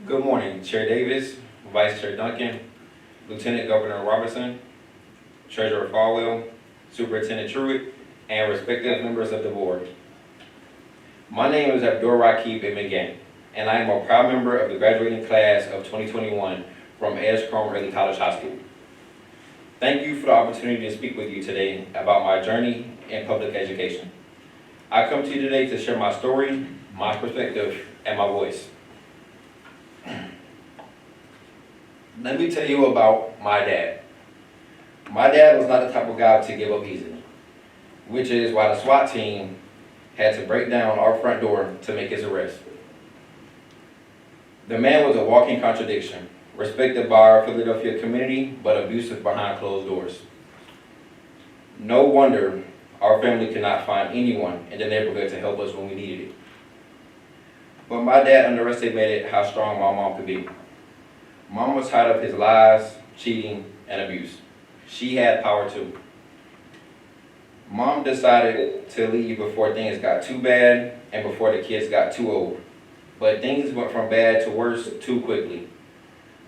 Good morning, Chair Davis, Vice Chair Duncan, Lieutenant Governor Robertson, Treasurer Falwell, Superintendent Truitt, and respective members of the board. My name is Abdur-Raqib Ibn Gant, and I am a proud member of the graduating class of 2021 from Edgecombe Early College High School. Thank you for the opportunity to speak with you today about my journey in public education. I come to you today to share my story, my perspective, and my voice. Let me tell you about my dad. My dad was not the type of guy to give up easily, which is why the SWAT team had to break down our front door to make his arrest. The man was a walking contradiction, respected by our Philadelphia community, but abusive behind closed doors. No wonder our family could not find anyone in the neighborhood to help us when we needed it. But my dad underestimated how strong my mom could be. Mom was tired of his lies, cheating, and abuse. She had power too. Mom decided to leave before things got too bad and before the kids got too old. But things went from bad to worse too quickly.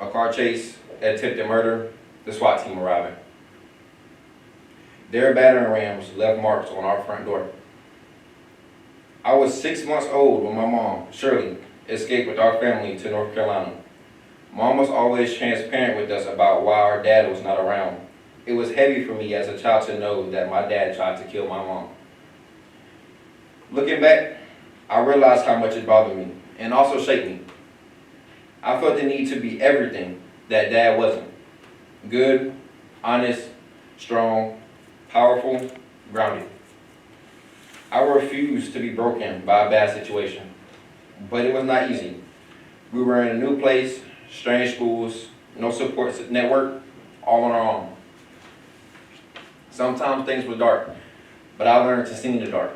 A car chase, attempted murder, the SWAT team arriving. Their battering rams left marks on our front door. I was 6 months old when my mom, Shirley, escaped with our family to North Carolina. Mom was always transparent with us about why our dad was not around. It was heavy for me as a child to know that my dad tried to kill my mom. Looking back, I realized how much it bothered me and also shaped me. I felt the need to be everything that dad wasn't. Good, honest, strong, powerful, grounded. I refused to be broken by a bad situation, but it was not easy. We were in a new place, strange schools, no support network, all on our own. Sometimes things were dark, but I learned to see in the dark.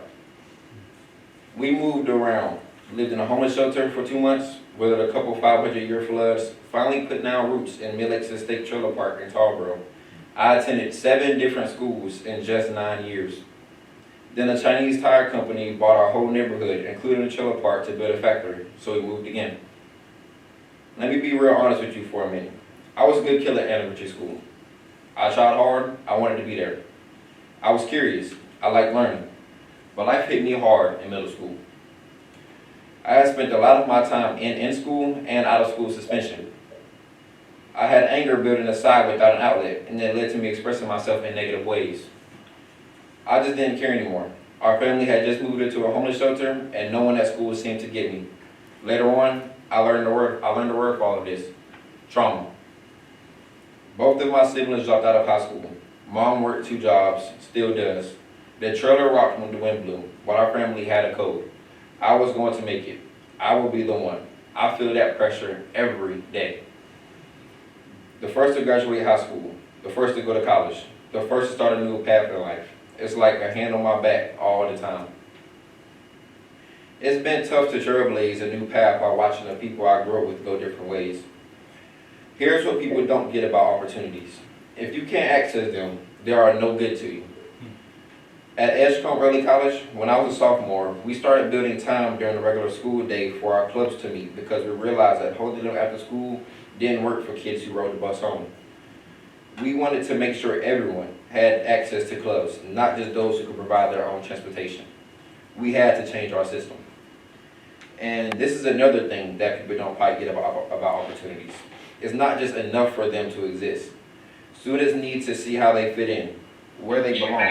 We moved around, lived in a homeless shelter for 2 months, weathered a couple 500-year floods, finally put down roots in Millex's State Trailer Park in Tarboro. I attended 7 different schools in just 9 years. Then a Chinese tire company bought our whole neighborhood, including the trailer park, to build a factory, so we moved again. Let me be real honest with you for a minute. I was a good kid at elementary school. I tried hard, I wanted to be there. I was curious, I liked learning, but life hit me hard in middle school. I had spent a lot of my time in school and out of school suspension. I had anger building aside without an outlet, and that led to me expressing myself in negative ways. I just didn't care anymore. Our family had just moved into a homeless shelter, and no one at school seemed to get me. Later on, I learned the word for all of this: trauma. Both of my siblings dropped out of high school. Mom worked 2 jobs, still does. The trailer rocked when the wind blew, while our family had a code. I was going to make it. I will be the one. I feel that pressure every day. The first to graduate high school, the first to go to college, the first to start a new path in life. It's like a hand on my back all the time. It's been tough to trailblaze a new path by watching the people I grew up with go different ways. Here's what people don't get about opportunities. If you can't access them, they are no good to you. At Edgecombe Early College, when I was a sophomore, we started building time during the regular school day for our clubs to meet because we realized that holding them after school didn't work for kids who rode the bus home. We wanted to make sure everyone had access to clubs, not just those who could provide their own transportation. We had to change our system. And this is another thing that people don't quite get about opportunities. It's not just enough for them to exist. Students need to see how they fit in, where they belong.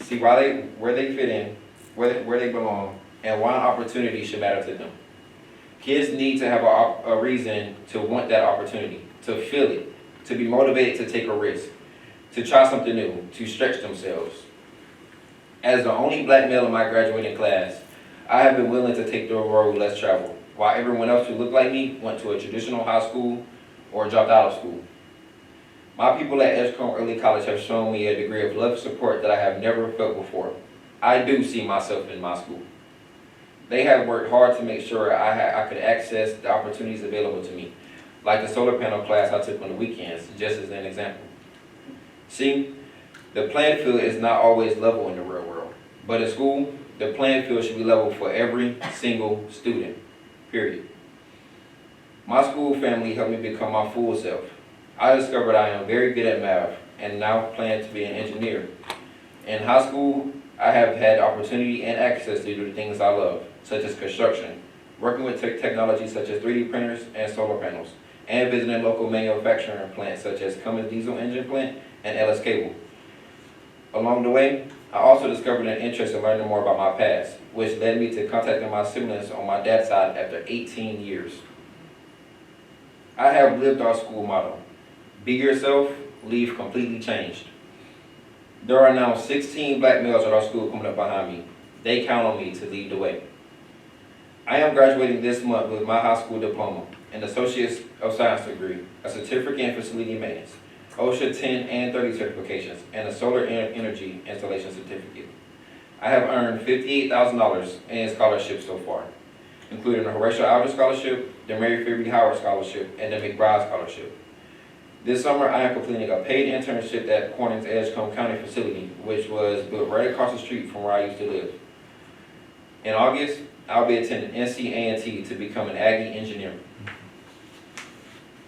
See where they fit in, where they belong, and why an opportunity should matter to them. Kids need to have a reason to want that opportunity, to feel it, to be motivated to take a risk, to try something new, to stretch themselves. As the only black male in my graduating class, I have been willing to take the road less traveled, while everyone else who looked like me went to a traditional high school or dropped out of school. My people at Edgecombe Early College have shown me a degree of love and support that I have never felt before. I do see myself in my school. They have worked hard to make sure I could access the opportunities available to me, like the solar panel class I took on the weekends, just as an example. See, the playing field is not always level in the real world, but at school, The playing field should be level for every single student, period. My school family helped me become my full self. I discovered I am very good at math and now plan to be an engineer. In high school, I have had opportunity and access to do the things I love, such as construction, working with technology such as 3D printers and solar panels, and visiting local manufacturing plants such as Cummins Diesel Engine Plant and LS Cable. Along the way, I also discovered an interest in learning more about my past, which led me to contacting my siblings on my dad's side after 18 years. I have lived our school motto: be yourself, leave completely changed. There are now 16 black males at our school coming up behind me. They count on me to lead the way. I am graduating this month with my high school diploma, an Associate of Science degree, a certificate in facility maintenance, OSHA 10 and 30 certifications, and a solar energy installation certificate. I have earned $58,000 in scholarships so far, including the Horatio Alger Scholarship, the Mary Fairby Howard Scholarship, and the McBride Scholarship. This summer, I am completing a paid internship at Corning's Edgecombe County facility, which was built right across the street from where I used to live. In August, I'll be attending NC A&T to become an Aggie engineer.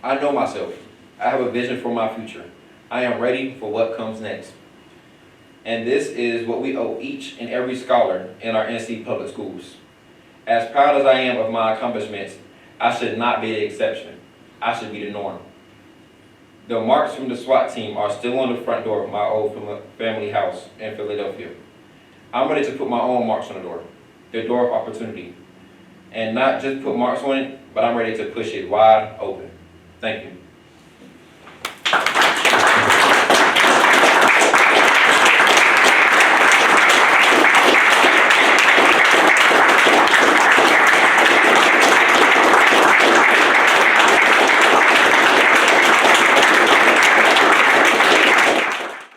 I know myself. I have a vision for my future. I am ready for what comes next. And this is what we owe each and every scholar in our NC public schools. As proud as I am of my accomplishments, I should not be the exception. I should be the norm. The marks from the SWAT team are still on the front door of my old family house in Philadelphia. I'm ready to put my own marks on the door of opportunity. And not just put marks on it, but I'm ready to push it wide open. Thank you.